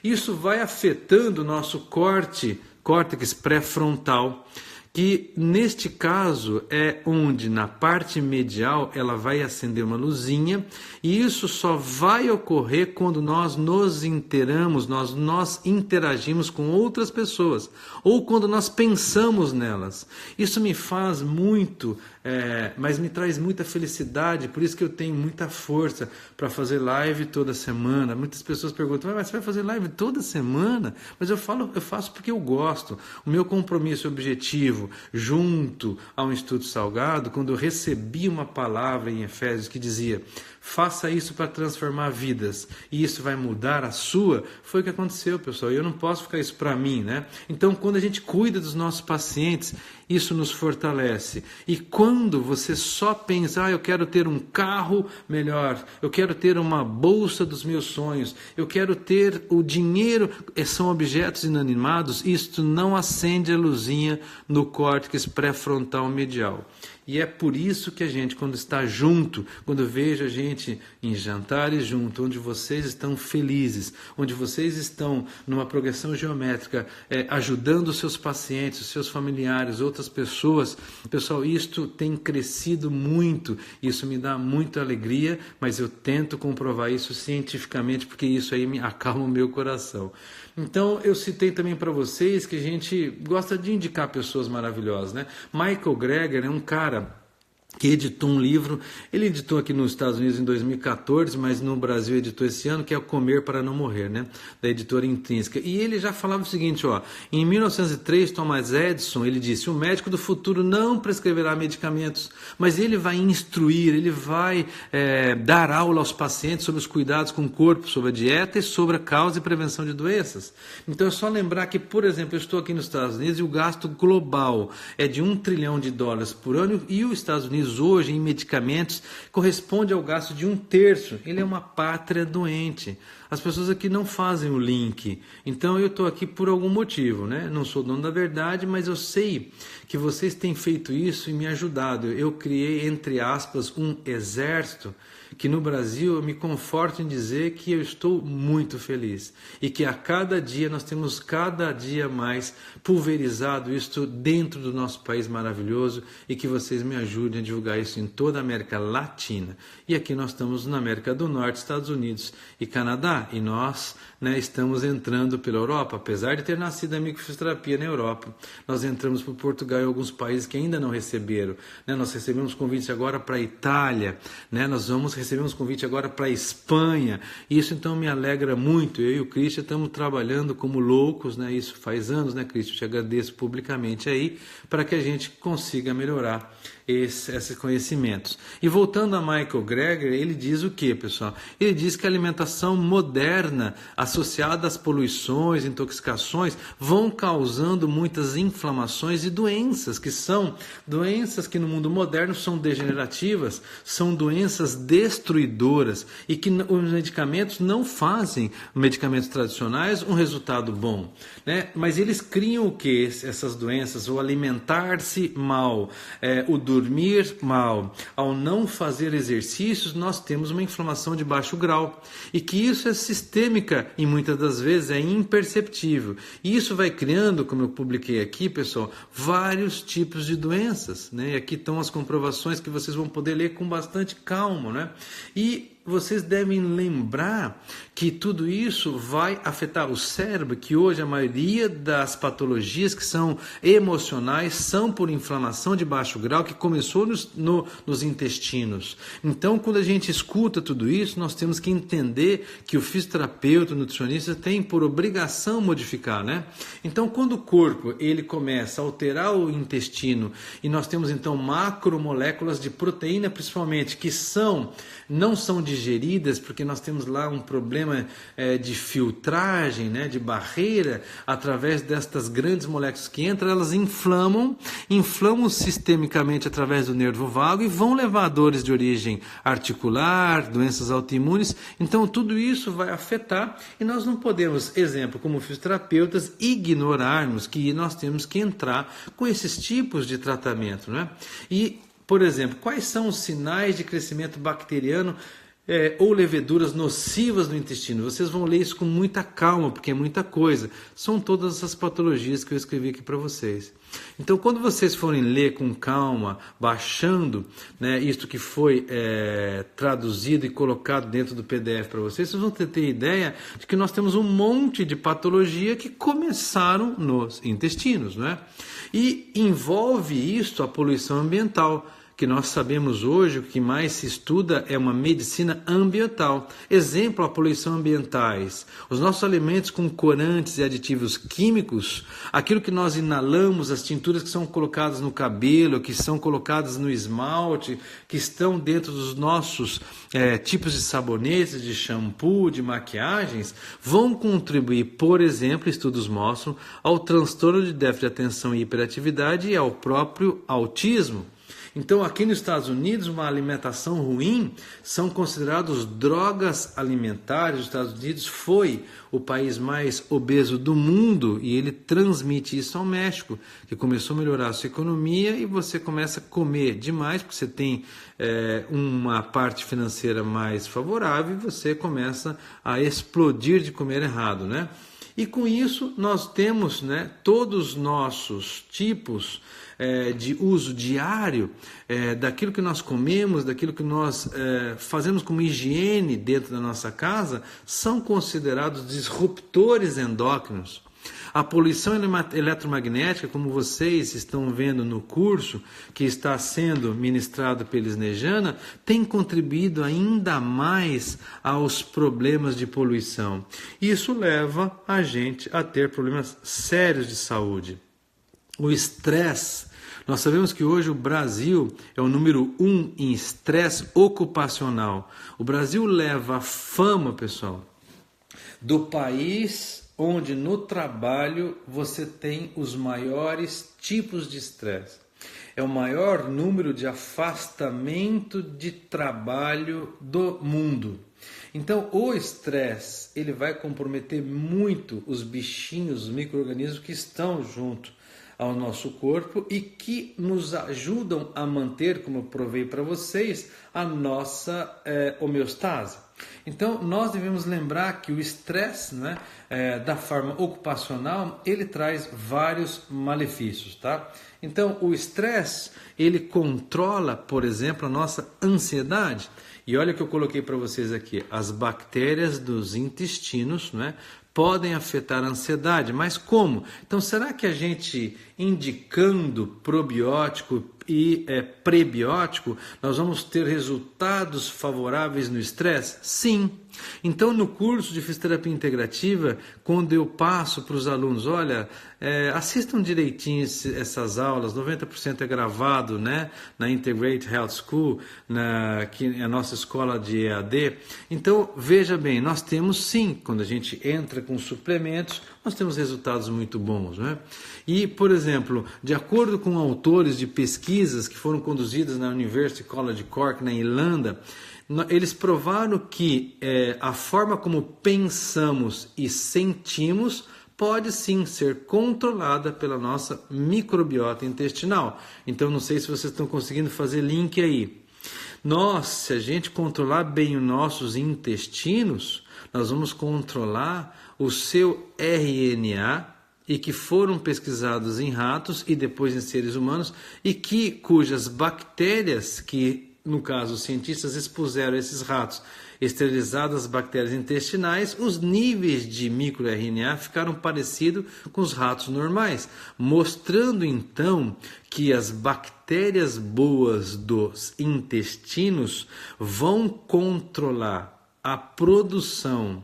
Isso vai afetando o nosso córtex pré-frontal, que neste caso é onde na parte medial ela vai acender uma luzinha, e isso só vai ocorrer quando nós nos inteiramos, nós interagimos com outras pessoas, ou quando nós pensamos nelas. Isso me faz muito, mas me traz muita felicidade, por isso que eu tenho muita força para fazer live toda semana. Muitas pessoas perguntam, mas você vai fazer live toda semana? Mas eu faço porque eu gosto. O meu compromisso objetivo junto ao Instituto Salgado, quando eu recebi uma palavra em Efésios que dizia, faça isso para transformar vidas, e isso vai mudar a sua, foi o que aconteceu, pessoal. Eu não posso ficar isso para mim, né? Então, quando a gente cuida dos nossos pacientes, isso nos fortalece. E quando você só pensa, eu quero ter um carro melhor, eu quero ter uma bolsa dos meus sonhos, eu quero ter o dinheiro, são objetos inanimados, isto não acende a luzinha no córtex pré-frontal medial. E é por isso que a gente, quando está junto, quando eu vejo a gente em jantares junto, onde vocês estão felizes, onde vocês estão numa progressão geométrica, ajudando os seus pacientes, os seus familiares, outras pessoas, pessoal, isto tem crescido muito, isso me dá muita alegria, mas eu tento comprovar isso cientificamente, porque isso aí me acalma o meu coração. Então, eu citei também para vocês que a gente gosta de indicar pessoas maravilhosas, né? Michael Greger é um cara que editou um livro, ele editou aqui nos Estados Unidos em 2014, mas no Brasil editou esse ano, que é o Comer para Não Morrer, né? Da editora Intrínseca. E ele já falava o seguinte, em 1903, Thomas Edison, ele disse, o médico do futuro não prescreverá medicamentos, mas ele vai instruir, ele vai dar aula aos pacientes sobre os cuidados com o corpo, sobre a dieta e sobre a causa e prevenção de doenças. Então é só lembrar que, por exemplo, eu estou aqui nos Estados Unidos e o gasto global é de $1 trilhão por ano, e os Estados Unidos hoje em medicamentos corresponde ao gasto de 1/3. Ele é uma pátria doente. As pessoas aqui não fazem o link. Então eu estou aqui por algum motivo, né? Não sou dono da verdade, mas eu sei que vocês têm feito isso e me ajudado. Eu criei, entre aspas, um exército que no Brasil eu me conforto em dizer que eu estou muito feliz. E que a cada dia nós temos cada dia mais pulverizado isto dentro do nosso país maravilhoso, e que vocês me ajudem a divulgar divulgar isso em toda a América Latina. E aqui nós estamos na América do Norte, Estados Unidos e Canadá, e nós, né, estamos entrando pela Europa, apesar de ter nascido a microfisioterapia na Europa. Nós entramos por Portugal e alguns países que ainda não receberam, né? Nós recebemos convite agora para a Itália, né? Nós recebemos convite agora para a Espanha. Isso então me alegra muito. Eu e o Christian estamos trabalhando como loucos, né? Isso faz anos, né, Christian? Te agradeço publicamente aí, para que a gente consiga melhorar esses conhecimentos. E voltando a Michael Greger, ele diz o que, pessoal? Ele diz que a alimentação moderna associada às poluições, intoxicações, vão causando muitas inflamações e doenças, que são doenças que no mundo moderno são degenerativas, são doenças destruidoras e que os medicamentos não fazem, medicamentos tradicionais, um resultado bom, né? Mas eles criam o que? Essas doenças, o alimentar-se mal, o dormir mal, ao não fazer exercícios, nós temos uma inflamação de baixo grau, e que isso é sistêmica e muitas das vezes é imperceptível. E isso vai criando, como eu publiquei aqui, pessoal, vários tipos de doenças, né? E aqui estão as comprovações que vocês vão poder ler com bastante calma, né? E vocês devem lembrar que tudo isso vai afetar o cérebro, que hoje a maioria das patologias que são emocionais são por inflamação de baixo grau, que começou nos intestinos. Então, quando a gente escuta tudo isso, nós temos que entender que o fisioterapeuta, o nutricionista, tem por obrigação modificar, né? Então, quando o corpo ele começa a alterar o intestino, e nós temos então macromoléculas de proteína, principalmente, que não são digeridas, porque nós temos lá um problema de filtragem, né, de barreira, através destas grandes moléculas que entram, elas inflamam sistemicamente através do nervo vago e vão levar a dores de origem articular, doenças autoimunes. Então tudo isso vai afetar, e nós não podemos, exemplo, como fisioterapeutas, ignorarmos que nós temos que entrar com esses tipos de tratamento, né? E, por exemplo, quais são os sinais de crescimento bacteriano ou leveduras nocivas no intestino? Vocês vão ler isso com muita calma, porque é muita coisa. São todas essas patologias que eu escrevi aqui para vocês. Então, quando vocês forem ler com calma, baixando, né, isto que foi traduzido e colocado dentro do PDF para vocês, vocês vão ter ideia de que nós temos um monte de patologia que começaram nos intestinos, né? E envolve isso a poluição ambiental, que nós sabemos hoje, o que mais se estuda é uma medicina ambiental. Exemplo, a poluição ambientais. Os nossos alimentos com corantes e aditivos químicos, aquilo que nós inalamos, as tinturas que são colocadas no cabelo, que são colocadas no esmalte, que estão dentro dos nossos tipos de sabonetes, de shampoo, de maquiagens, vão contribuir, por exemplo, estudos mostram, ao transtorno de déficit de atenção e hiperatividade e ao próprio autismo. Então, aqui nos Estados Unidos, uma alimentação ruim são considerados drogas alimentares. Os Estados Unidos foi o país mais obeso do mundo, e ele transmite isso ao México, que começou a melhorar a sua economia, e você começa a comer demais, porque você tem uma parte financeira mais favorável, e você começa a explodir de comer errado, né? E com isso nós temos, né, todos os nossos tipos de uso diário daquilo que nós comemos, daquilo que nós fazemos como higiene dentro da nossa casa, são considerados disruptores endócrinos. A poluição eletromagnética, como vocês estão vendo no curso que está sendo ministrado pela Snejana, tem contribuído ainda mais aos problemas de poluição. Isso leva a gente a ter problemas sérios de saúde. O estresse. Nós sabemos que hoje o Brasil é o número 1 em estresse ocupacional. O Brasil leva a fama, pessoal, do país onde no trabalho você tem os maiores tipos de estresse. É o maior número de afastamento de trabalho do mundo. Então, o estresse, ele vai comprometer muito os bichinhos, os micro-organismos que estão junto ao nosso corpo e que nos ajudam a manter, como eu provei para vocês, a nossa homeostase. Então, nós devemos lembrar que o estresse, né, da forma ocupacional, ele traz vários malefícios, tá? Então, o estresse, ele controla, por exemplo, a nossa ansiedade. E olha o que eu coloquei para vocês aqui, as bactérias dos intestinos, né, podem afetar a ansiedade, mas como? Então, será que a gente indicando probiótico e prebiótico, nós vamos ter resultados favoráveis no estresse? Sim. Então, no curso de fisioterapia integrativa, quando eu passo para os alunos, olha, assistam direitinho essas aulas, 90% é gravado, né, na Integrate Health School, que é a nossa escola de EAD. Então, veja bem, nós temos sim, quando a gente entra com suplementos, nós temos resultados muito bons, né? E, por exemplo, de acordo com autores de pesquisas que foram conduzidas na University College Cork, na Irlanda, eles provaram que a forma como pensamos e sentimos pode sim ser controlada pela nossa microbiota intestinal. Então, não sei se vocês estão conseguindo fazer link aí. Se a gente controlar bem os nossos intestinos, nós vamos controlar o seu RNA, e que foram pesquisados em ratos e depois em seres humanos, e cujas bactérias que, no caso, os cientistas expuseram esses ratos, esterilizadas as bactérias intestinais, os níveis de microRNA ficaram parecidos com os ratos normais, mostrando então que as bactérias boas dos intestinos vão controlar a produção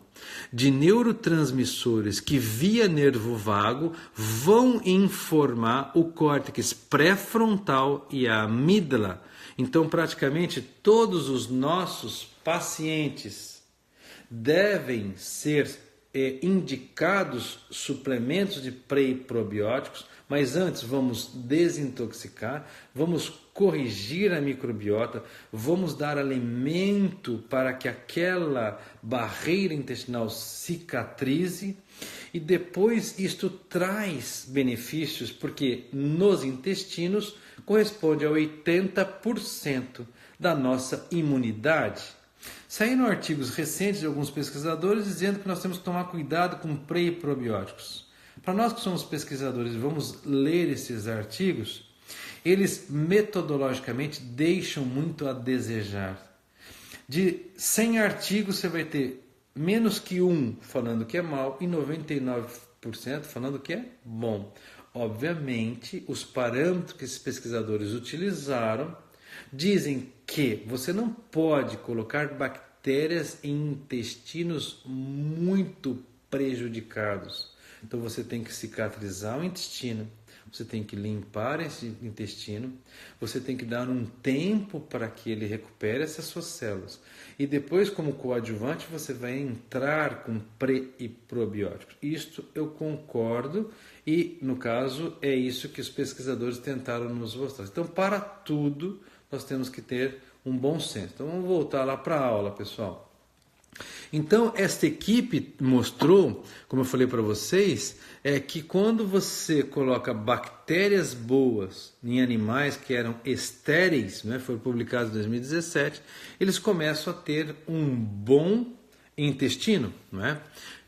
de neurotransmissores que via nervo vago vão informar o córtex pré-frontal e a amígdala. Então, praticamente todos os nossos pacientes devem ser indicados suplementos de pré e probióticos, mas antes vamos desintoxicar, vamos corrigir a microbiota, vamos dar alimento para que aquela barreira intestinal cicatrize e depois isto traz benefícios, porque nos intestinos corresponde a 80% da nossa imunidade. Saíram artigos recentes de alguns pesquisadores dizendo que nós temos que tomar cuidado com pré e probióticos. Para nós que somos pesquisadores e vamos ler esses artigos, eles metodologicamente deixam muito a desejar. De 100 artigos você vai ter menos que um falando que é mal e 99% falando que é bom. Obviamente, os parâmetros que esses pesquisadores utilizaram dizem que você não pode colocar bactérias em intestinos muito prejudicados. Então você tem que cicatrizar o intestino, você tem que limpar esse intestino, você tem que dar um tempo para que ele recupere essas suas células. E depois, como coadjuvante, você vai entrar com pré e probióticos. Isto eu concordo e, no caso, é isso que os pesquisadores tentaram nos mostrar. Então, para tudo, nós temos que ter um bom senso. Então, vamos voltar lá para a aula, pessoal. Então, esta equipe mostrou, como eu falei para vocês, que quando você coloca bactérias boas em animais que eram estéreis, né, foi publicado em 2017, eles começam a ter um bom intestino. Né?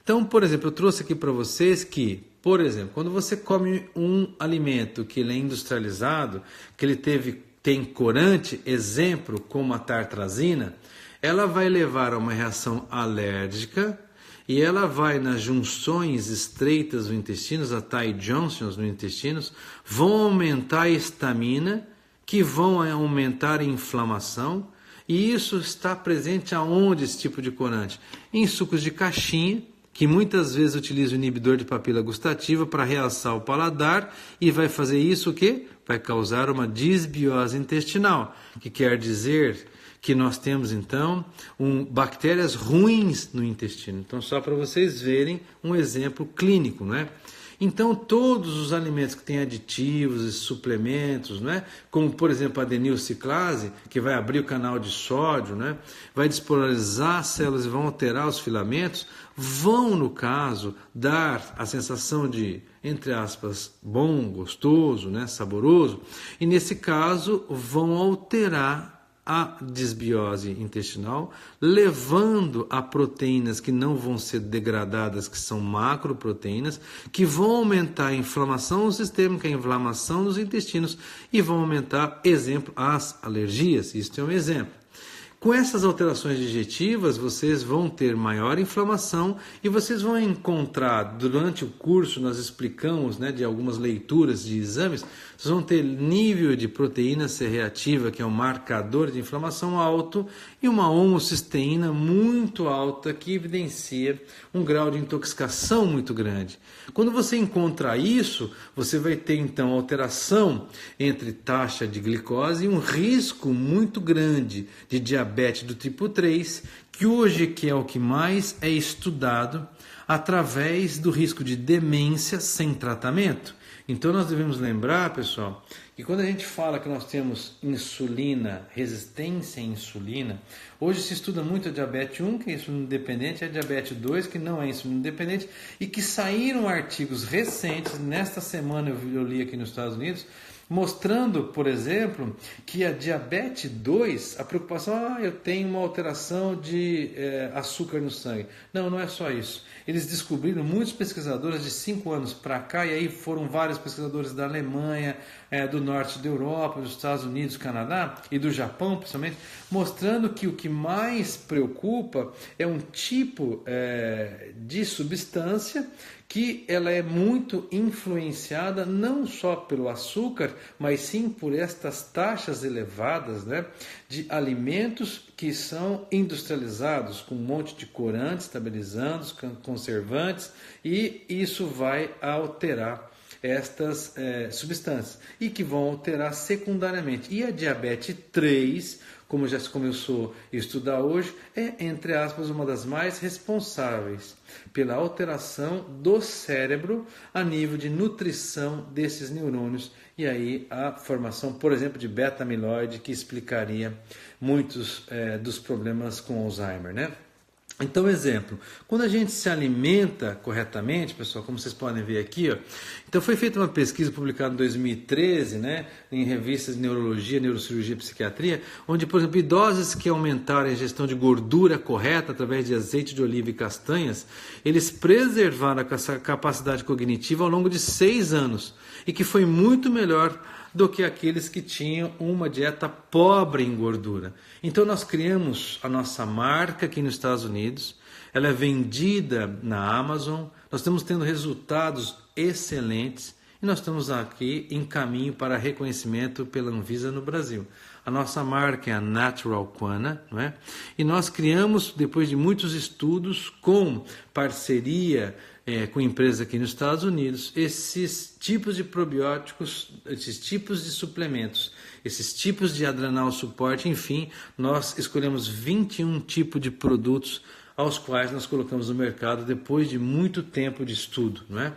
Então, por exemplo, eu trouxe aqui para vocês que, por exemplo, quando você come um alimento que ele é industrializado, que ele tem corante, exemplo, como a tartrazina, ela vai levar a uma reação alérgica e ela vai nas junções estreitas do intestino, as tight junctions no intestino, vão aumentar a histamina, que vão aumentar a inflamação, e isso está presente aonde esse tipo de corante? Em sucos de caixinha, que muitas vezes utiliza o inibidor de papila gustativa para realçar o paladar e vai fazer isso o quê? Vai causar uma disbiose intestinal, que quer dizer que nós temos então bactérias ruins no intestino. Então, só para vocês verem um exemplo clínico, né? Então, todos os alimentos que têm aditivos e suplementos, né, como por exemplo a adenilciclase, que vai abrir o canal de sódio, né, vai despolarizar as células e vão alterar os filamentos, vão, no caso, dar a sensação de, entre aspas, bom, gostoso, né, saboroso, e nesse caso vão alterar a desbiose intestinal, levando a proteínas que não vão ser degradadas, que são macroproteínas, que vão aumentar a inflamação sistêmica, a inflamação dos intestinos e vão aumentar, exemplo, as alergias. Isso é um exemplo. Com essas alterações digestivas, vocês vão ter maior inflamação e vocês vão encontrar, durante o curso, nós explicamos, né, de algumas leituras de exames, vocês vão ter nível de proteína C reativa, que é um marcador de inflamação alto, e uma homocisteína muito alta, que evidencia um grau de intoxicação muito grande. Quando você encontra isso, você vai ter então alteração entre taxa de glicose e um risco muito grande de diabetes do tipo 3, que hoje que é o que mais é estudado através do risco de demência sem tratamento. Então nós devemos lembrar, pessoal, que quando a gente fala que nós temos insulina, resistência à insulina, hoje se estuda muito a diabetes 1, que é insulina independente, e a diabetes 2, que não é insulina independente, e que saíram artigos recentes, nesta semana eu li aqui nos Estados Unidos, mostrando, por exemplo, que a diabetes 2, a preocupação, eu tenho uma alteração de açúcar no sangue. Não, não é só isso. Eles descobriram, muitos pesquisadores de 5 anos para cá, e aí foram vários pesquisadores da Alemanha, do norte da Europa, dos Estados Unidos, Canadá e do Japão, principalmente, mostrando que o que mais preocupa é um tipo de substância que ela é muito influenciada não só pelo açúcar, mas sim por estas taxas elevadas, né, de alimentos que são industrializados com um monte de corantes, estabilizantes, conservantes, e isso vai alterar estas substâncias e que vão alterar secundariamente. E a diabetes 3, como já se começou a estudar hoje, é, entre aspas, uma das mais responsáveis pela alteração do cérebro a nível de nutrição desses neurônios, e aí a formação, por exemplo, de beta-amiloide, que explicaria muitos dos problemas com Alzheimer, né? Então, exemplo, quando a gente se alimenta corretamente, pessoal, como vocês podem ver aqui, ó, então foi feita uma pesquisa publicada em 2013, né, em revistas de neurologia, neurocirurgia e psiquiatria, onde, por exemplo, idosos que aumentaram a ingestão de gordura correta através de azeite de oliva e castanhas, eles preservaram a capacidade cognitiva ao longo de 6 anos, e que foi muito melhor do que aqueles que tinham uma dieta pobre em gordura. Então nós criamos a nossa marca aqui nos Estados Unidos, ela é vendida na Amazon, nós estamos tendo resultados excelentes e nós estamos aqui em caminho para reconhecimento pela Anvisa no Brasil. A nossa marca é a Natural Quana, não é? E nós criamos, depois de muitos estudos, com parceria com empresas aqui nos Estados Unidos, esses tipos de probióticos, esses tipos de suplementos, esses tipos de adrenal suporte, enfim, nós escolhemos 21 tipos de produtos aos quais nós colocamos no mercado depois de muito tempo de estudo, não é?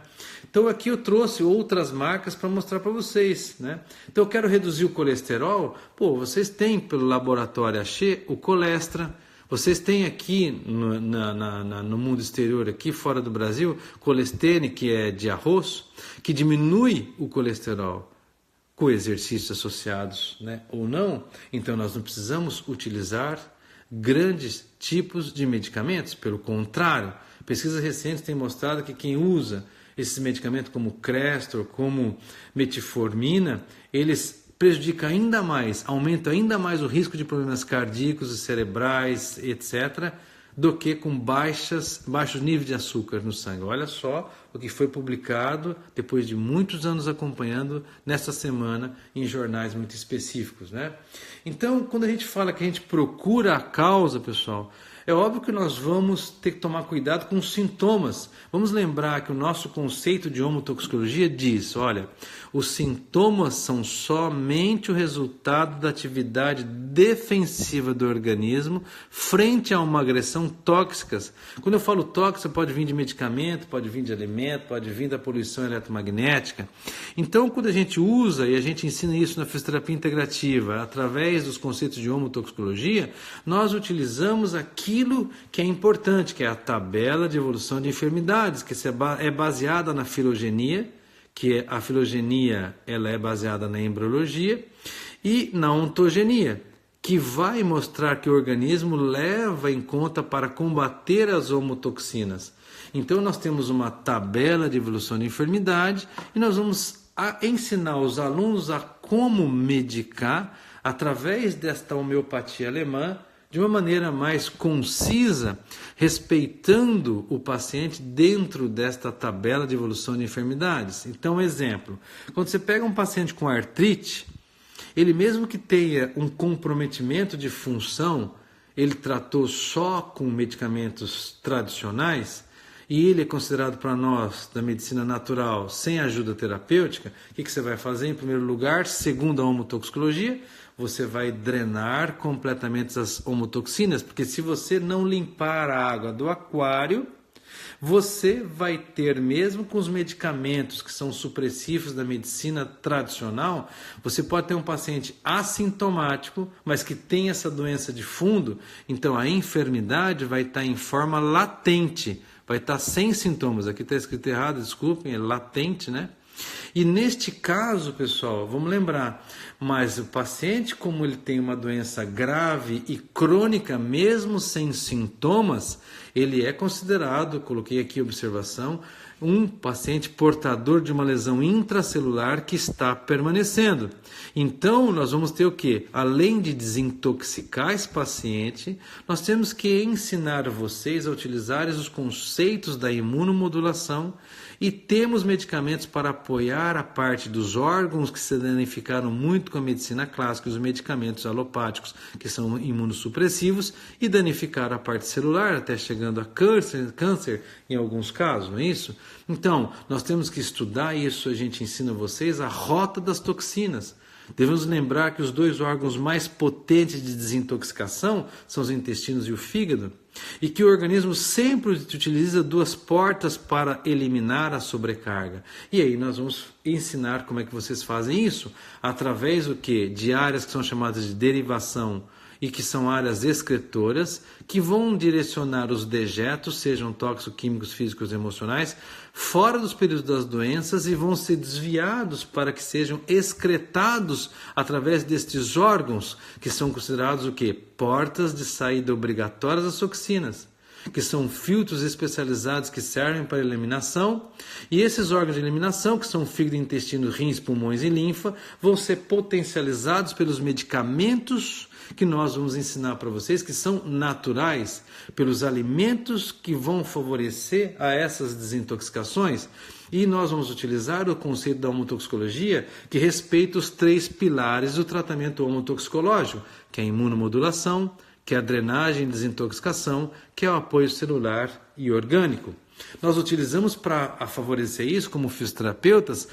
Então aqui eu trouxe outras marcas para mostrar para vocês, né? Então eu quero reduzir o colesterol, vocês têm pelo laboratório Axê o Colestra. Vocês têm aqui no mundo exterior, aqui fora do Brasil, colestene, que é de arroz, que diminui o colesterol com exercícios associados, né, ou não. Então nós não precisamos utilizar grandes tipos de medicamentos. Pelo contrário, pesquisas recentes têm mostrado que quem usa esses medicamentos como Crestor, como metformina, eles prejudica ainda mais, aumenta ainda mais o risco de problemas cardíacos e cerebrais, etc., do que com baixos níveis de açúcar no sangue. Olha só o que foi publicado depois de muitos anos acompanhando nesta semana em jornais muito específicos, né? Então, quando a gente fala que a gente procura a causa, pessoal, É óbvio que nós vamos ter que tomar cuidado com os sintomas. Vamos lembrar que o nosso conceito de homotoxicologia diz, olha, os sintomas são somente o resultado da atividade defensiva do organismo frente a uma agressão tóxica. Quando eu falo tóxica, pode vir de medicamento, pode vir de alimento, pode vir da poluição eletromagnética. Então, quando a gente usa, e a gente ensina isso na fisioterapia integrativa, através dos conceitos de homotoxicologia, nós utilizamos aquilo que é importante, que é a tabela de evolução de enfermidades, que é baseada na filogenia, que a filogenia ela é baseada na embriologia, e na ontogenia, que vai mostrar que o organismo leva em conta para combater as homotoxinas. Então nós temos uma tabela de evolução de enfermidade e nós vamos ensinar os alunos a como medicar através desta homeopatia alemã de uma maneira mais concisa, respeitando o paciente dentro desta tabela de evolução de enfermidades. Então, exemplo, quando você pega um paciente com artrite, ele mesmo que tenha um comprometimento de função, ele tratou só com medicamentos tradicionais, e ele é considerado para nós, da medicina natural, sem ajuda terapêutica, o que você vai fazer? Em primeiro lugar, segundo a homotoxicologia, você vai drenar completamente as homotoxinas, porque se você não limpar a água do aquário, você vai ter, mesmo com os medicamentos que são supressivos da medicina tradicional, você pode ter um paciente assintomático, mas que tem essa doença de fundo, então a enfermidade vai estar em forma latente, vai estar sem sintomas. Aqui está escrito errado, desculpem, é latente, né? E neste caso, pessoal, vamos lembrar, mas o paciente, como ele tem uma doença grave e crônica, mesmo sem sintomas, ele é considerado, coloquei aqui a observação, um paciente portador de uma lesão intracelular que está permanecendo. Então, nós vamos ter o quê? Além de desintoxicar esse paciente, nós temos que ensinar vocês a utilizarem os conceitos da imunomodulação e temos medicamentos para apoiar a parte dos órgãos que se danificaram muito com a medicina clássica, os medicamentos alopáticos que são imunossupressivos e danificaram a parte celular, até chegando a câncer em alguns casos, não é isso? Então, nós temos que estudar isso, a gente ensina vocês a rota das toxinas. Devemos lembrar que os dois órgãos mais potentes de desintoxicação são os intestinos e o fígado, e que o organismo sempre utiliza duas portas para eliminar a sobrecarga. E aí nós vamos ensinar como é que vocês fazem isso, através do quê? De áreas que são chamadas de derivação e que são áreas excretoras, que vão direcionar os dejetos, sejam tóxicos, químicos, físicos, emocionais, fora dos períodos das doenças e vão ser desviados para que sejam excretados através destes órgãos, que são considerados o quê? Portas de saída obrigatórias das toxinas, que são filtros especializados que servem para eliminação, e esses órgãos de eliminação, que são fígado, intestino, rins, pulmões e linfa, vão ser potencializados pelos medicamentos que nós vamos ensinar para vocês, que são naturais, pelos alimentos que vão favorecer a essas desintoxicações. E nós vamos utilizar o conceito da homotoxicologia, que respeita os 3 pilares do tratamento homotoxicológico, que é a imunomodulação, que é a drenagem e desintoxicação, que é o apoio celular e orgânico. Nós utilizamos para favorecer isso, como fisioterapeutas,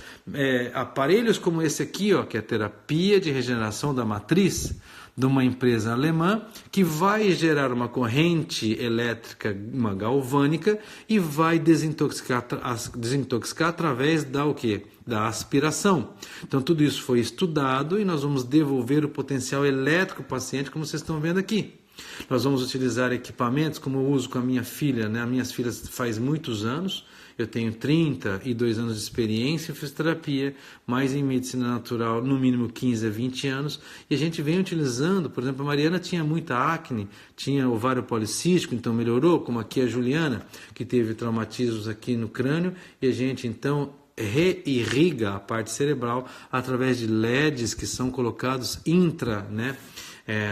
aparelhos como esse aqui, ó, que é a terapia de regeneração da matriz, de uma empresa alemã, que vai gerar uma corrente elétrica, uma galvânica, e vai desintoxicar através da o quê? Da aspiração. Então tudo isso foi estudado e nós vamos devolver o potencial elétrico ao paciente, como vocês estão vendo aqui. Nós vamos utilizar equipamentos, como eu uso com a minha filha, né? As minhas filhas faz muitos anos, eu tenho 32 anos de experiência em fisioterapia, mais em medicina natural, no mínimo 15 a 20 anos, e a gente vem utilizando, por exemplo, a Mariana tinha muita acne, tinha ovário policístico, então melhorou, como aqui a Juliana, que teve traumatismos aqui no crânio, e a gente então reirriga a parte cerebral através de LEDs que são colocados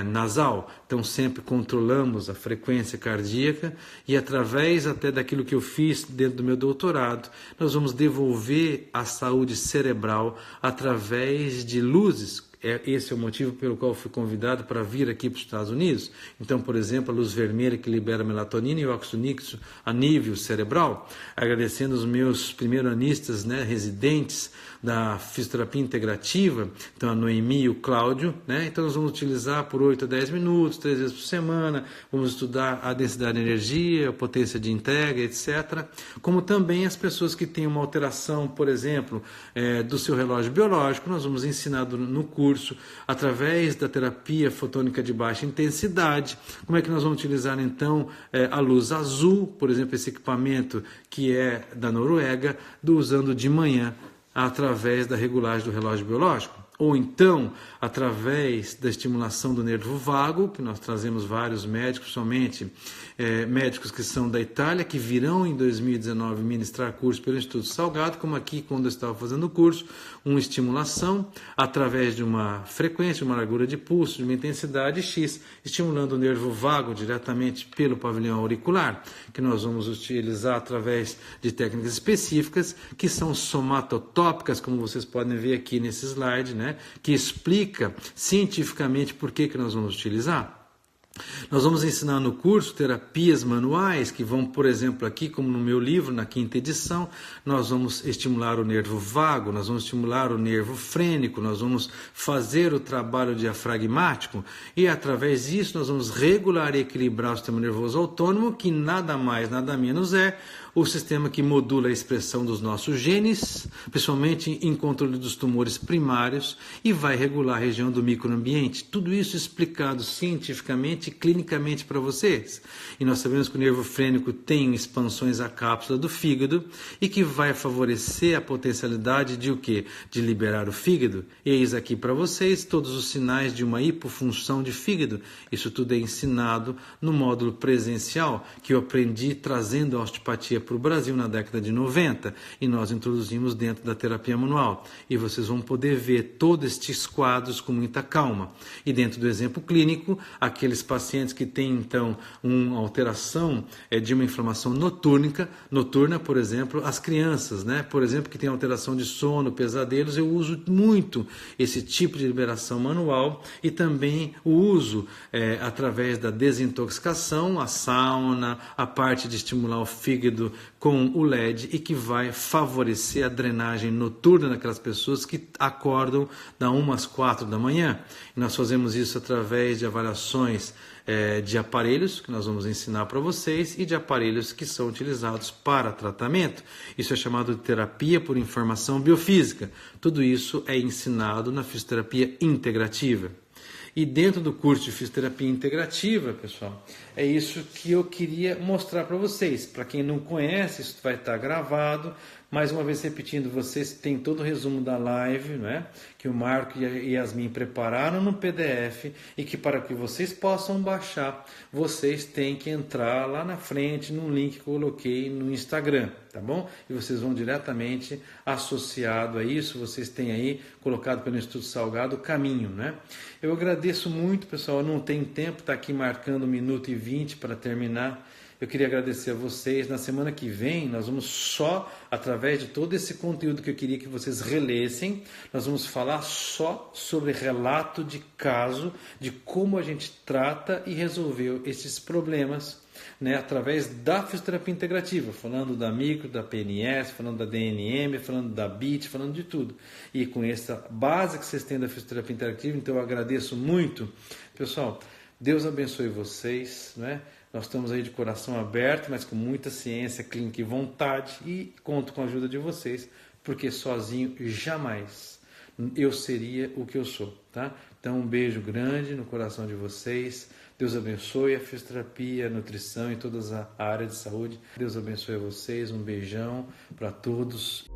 nasal. Então sempre controlamos a frequência cardíaca e através até daquilo que eu fiz dentro do meu doutorado, nós vamos devolver a saúde cerebral através de luzes esse é o motivo pelo qual fui convidado para vir aqui para os Estados Unidos. Então, por exemplo, a luz vermelha que libera melatonina e o óxido nítrico a nível cerebral, agradecendo os meus primeiro-anistas, né, residentes da fisioterapia integrativa, então a Noemi e o Cláudio, né? Então nós vamos utilizar por 8 a 10 minutos, 3 vezes por semana, vamos estudar a densidade de energia, a potência de entrega, etc. Como também as pessoas que têm uma alteração, por exemplo, do seu relógio biológico, nós vamos ensinar no curso, através da terapia fotônica de baixa intensidade, como é que nós vamos utilizar então a luz azul, por exemplo, esse equipamento que é da Noruega, usando de manhã, através da regulagem do relógio biológico, ou então através da estimulação do nervo vago, que nós trazemos vários médicos, somente médicos que são da Itália, que virão em 2019 ministrar curso pelo Instituto Salgado, como aqui quando eu estava fazendo o curso, uma estimulação através de uma frequência, uma largura de pulso, de uma intensidade X, estimulando o nervo vago diretamente pelo pavilhão auricular, que nós vamos utilizar através de técnicas específicas, que são somatotópicas, como vocês podem ver aqui nesse slide, né, que explica cientificamente por que nós vamos utilizar. Nós vamos ensinar no curso terapias manuais que vão, por exemplo, aqui, como no meu livro, na 5ª edição, nós vamos estimular o nervo vago, nós vamos estimular o nervo frênico, nós vamos fazer o trabalho diafragmático e, através disso, nós vamos regular e equilibrar o sistema nervoso autônomo, que nada mais, nada menos é o sistema que modula a expressão dos nossos genes, principalmente em controle dos tumores primários, e vai regular a região do microambiente. Tudo isso explicado cientificamente e clinicamente para vocês. E nós sabemos que o nervo frênico tem expansões à cápsula do fígado e que vai favorecer a potencialidade de o quê? De liberar o fígado. Eis aqui para vocês todos os sinais de uma hipofunção de fígado. Isso tudo é ensinado no módulo presencial que eu aprendi trazendo a osteopatia para o Brasil na década de 90 e nós introduzimos dentro da terapia manual. E vocês vão poder ver todos estes quadros com muita calma. E dentro do exemplo clínico, aqueles pacientes que têm então uma alteração de uma inflamação noturna, por exemplo, as crianças, né? Por exemplo, que têm alteração de sono, pesadelos, eu uso muito esse tipo de liberação manual e também o uso através da desintoxicação, a sauna, a parte de estimular o fígado com o LED e que vai favorecer a drenagem noturna daquelas pessoas que acordam da 1 às 4 da manhã. E nós fazemos isso através de avaliações de aparelhos, que nós vamos ensinar para vocês, e de aparelhos que são utilizados para tratamento. Isso é chamado de terapia por informação biofísica. Tudo isso é ensinado na fisioterapia integrativa. E dentro do curso de fisioterapia integrativa, pessoal, é isso que eu queria mostrar para vocês. Para quem não conhece, isso vai estar gravado. Mais uma vez repetindo, vocês têm todo o resumo da live, né, que o Marco e a Yasmin prepararam no PDF e que para que vocês possam baixar, vocês têm que entrar lá na frente no link que eu coloquei no Instagram, tá bom? E vocês vão diretamente associado a isso, vocês têm aí colocado pelo Instituto Salgado o caminho, né? Eu agradeço muito, pessoal, eu não tenho tempo, tá aqui marcando 1 minuto e 20 para terminar. Eu queria agradecer a vocês. Na semana que vem, nós vamos só, através de todo esse conteúdo que eu queria que vocês relessem, nós vamos falar só sobre relato de caso, de como a gente trata e resolveu esses problemas, né, através da fisioterapia integrativa, falando da micro, da PNS, falando da DNM, falando da BIT, falando de tudo. E com essa base que vocês têm da fisioterapia integrativa, então eu agradeço muito. Pessoal, Deus abençoe vocês, né? Nós estamos aí de coração aberto, mas com muita ciência clínica e vontade, e conto com a ajuda de vocês, porque sozinho jamais eu seria o que eu sou, tá? Então um beijo grande no coração de vocês. Deus abençoe a fisioterapia, a nutrição e toda a área de saúde. Deus abençoe a vocês. Um beijão para todos.